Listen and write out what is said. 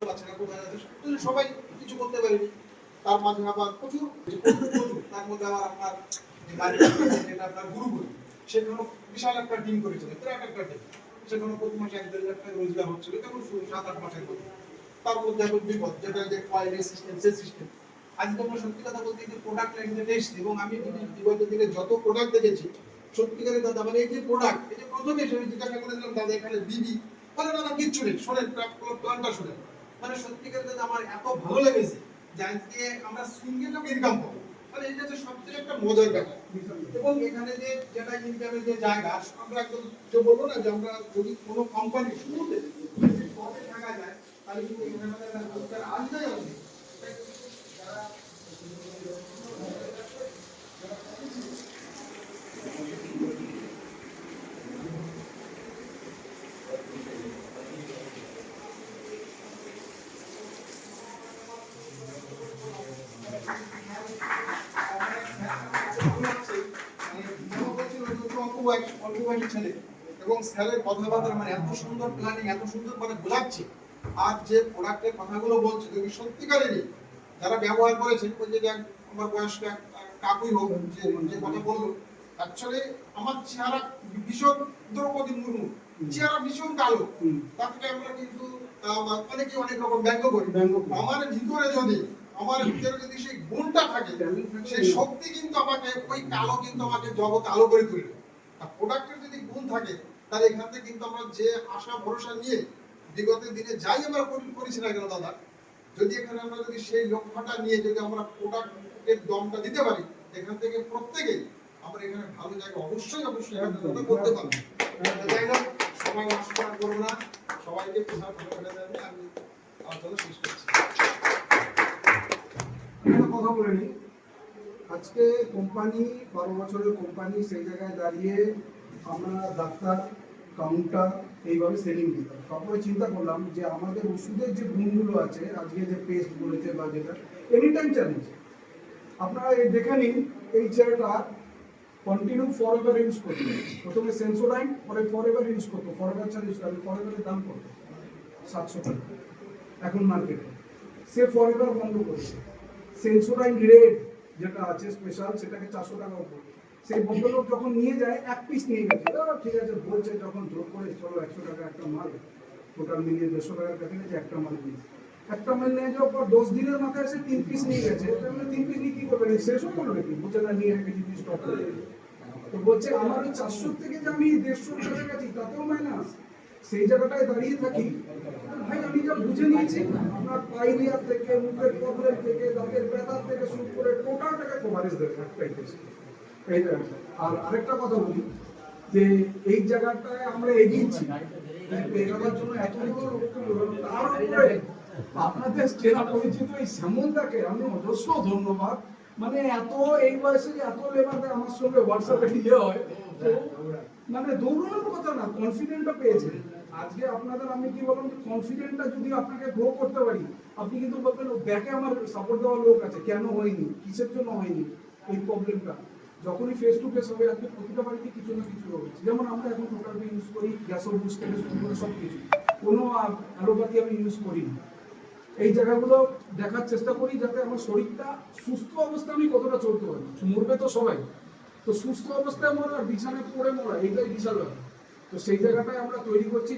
বাচ্চারা কোথায় যাচ্ছে সবাই কিছু করতে পারেনি। তার মাঝে আবার প্রচুর তার মধ্যে আবার আপনার যেটা আপনার গুরুগুরু সেখানে বিশাল একটা টিম করেছিল, বিরাট একটা টিম। সেখানে প্রতি মাসে 1-1.5 লাখ টাকা রোজগার হচ্ছিল, তখন 7-8 মাসের মধ্যে। তার মধ্যে এখন বিপদ, যেটা যে কোয়ালিটি সিস্টেম, সে সিস্টেম। আজকে আমরা সত্যি কথা বলতে যে প্রোডাক্ট লাইনে এসেছি, এবং আমি বিগত দিনে যত প্রোডাক্ট দেখেছি সত্যিকারের দাদা, মানে এই যে প্রোডাক্ট, এই যে প্রথমে এসে আমি জিজ্ঞাসা করেছিলাম দাদা এখানে বিবি, বলে দাদা কিচ্ছু নেই, শোনেন প্ল্যানটা শোনেন। মানে সত্যিকার দাদা আমার এত ভালো লেগেছে যে আজকে আমরা সিঙ্গেল ইনকাম পাবো, মানে এটা হচ্ছে সবথেকে একটা মজার ব্যাপার। এবং এখানে যে যেটা ইনকামের যে জায়গা, আমরা একদম যে বলবো না যে আমরা যদি কোনো কোম্পানি শুরুতে কবে থাকা যায়, তাহলে কিন্তু এখানে আমাদের রোজগার আসবেই আসবে। ছেলে এবং স্যারের কথাবার্তা মানে এত সুন্দর প্ল্যানিং, এত সুন্দর মানে বোঝাচ্ছে, আর যে প্রোডাক্টের কথাগুলো বলছে যদি সত্যিকারেরই যারা ব্যবহার করেছেন, ওই যে আমার বয়স্ক কাকুই হোক যে কথা বললো, অ্যাকচুয়ালি আমার চেহারা ভীষণ দ্রৌপদী মুর্মু, চেহারা ভীষণ কালো, তার থেকে আমরা কিন্তু অনেকে অনেক রকম ব্যঙ্গ করি। আমার ভিতরে যদি সেই গুণটা থাকে, সেই শক্তি কিন্তু আমাকে ওই কালো কিন্তু আমাকে জগৎ আলো করে তুলবে। আর প্রোডাক্টের যদি গুণ থাকে, তাহলে এখান থেকে কিন্তু আমরা যে আশা ভরসা নিয়ে বিগত দিনে যাই আমরা করেছি না কেন দাদা, যদি এখানে আমরা যদি সেই লক্ষ্যটা নিয়ে যদি আমরা প্রোডাক্টের দমটা দিতে পারি, এখান থেকে প্রত্যেকেই আমরা এখানে ভালো জায়গা অবশ্যই করতে পারবো। যাই হোক, সবাই নষ্ট করবো না, সবাইকে প্রধান করে যাবে। আমি আলোচনা শেষ করছি। কথা বলে নি, আজকে কোম্পানি 12 বছরের কোম্পানি, সেই জায়গায় দাঁড়িয়ে আমরা ডাক্তার কাউন্টার এইভাবে সেলিং দিতাম। তারপরে চিন্তা করলাম যে আমাদের ওষুধের যে গুণগুলো আছে, আজকে যে পেস্ট বলেছে বা যেটা এনি টাইম চ্যালেঞ্জ, আপনারা এই দেখে নিন, এই চেয়ারটা কন্টিনিউ ফরএভার ইউজ করতে, প্রথমে সেন্সোডাইন, পরে ফরএভার ইউজ করতো, ফরএভার ছাড়া ইউজ করতো, ফরএভারের দাম কত? 700 টাকা এখন মার্কেটে। সে ফরএভার বন্ধ করেছে। সেন্সোডাইন রেড যেটা আছে স্পেশাল, সেটাকে 400 টাকা উপর। সেই ভদ্রলোক যখন নিয়ে যায়, এক পিস নিয়ে গেছে, ঠিক আছে বলছে, যখন জোর করে চলো 100 টাকা একটা মাল, টোটাল মিলিয়ে 150 টাকার প্যাকেজে একটা মাল নিয়ে, একটা মাল নিয়ে যাওয়ার পর 10 দিনের মাথায় এসে 3 পিস নিয়ে গেছে। 3 পিস নিয়ে কি করবে, শেষ হয়ে গেল নাকি? বলছে না, নিয়ে রেখে দিবি, স্টক করে। তো বলছে আমার ওই 400 থেকে যে আমি 150 কাছাকাছি, তাতেও মাইনাস। সেই জায়গাটায় দাঁড়িয়ে থাকি, ভাই আমি যা বুঝে নিয়েছি, আপনার পাইলিয়ার থেকে, মুখের প্রবলেম থেকে, দাঁতের ব্যথা থেকে শুরু করে টোটাল টাকা কভারেজ দেবে একটাই টেস্ট। এই জায়গাটা। আর আরেকটা কথা বলি, যে এই জায়গাটায় আমরা এগিয়েছি এগোবার জন্য এতগুলো লোক, তার উপরে আপনাদের চেনা পরিচিত এই শ্যামলদাকে আমি অজস্র ধন্যবাদ। মানে এত এই বয়সে এত লেবারদের আমার সঙ্গে হোয়াটসঅ্যাপে ইয়ে হয়, তো মানে দৌড়ানোর কথা না, কনফিডেন্টটা পেয়েছে। আজকে আপনাদের আমি কি বললাম, কনফিডেন্টটা যদি আপনাকে গ্রো করতে পারি, আপনি কিন্তু বলবেন ব্যাকে আমার সাপোর্ট দেওয়ার লোক আছে, কেন হয়নি, কিসের জন্য হয়নি এই প্রবলেমটা। যখনই ফেস টু ফেস হবে, আজকে প্রতিটা বাড়িতে কিছু না কিছু রয়েছে। যেমন আমরা এখন টোটালি ইউজ করি গ্যাসের বুস থেকে শুরু করে সব কিছু, কোনো অ্যালোপ্যাথি আমি ইউজ করি না। এই জায়গাগুলো দেখার চেষ্টা করি যাতে আমার শরীরটা সুস্থ অবস্থা আমি কতটা চলতে পারি। মরবে তো সবাই, তো সুস্থ অবস্থায় মরা আর বিছানায় পড়ে মরা, এইটাই বিশাল ব্যাপার। তো সেই জায়গাটায় আমরা তৈরি করছি।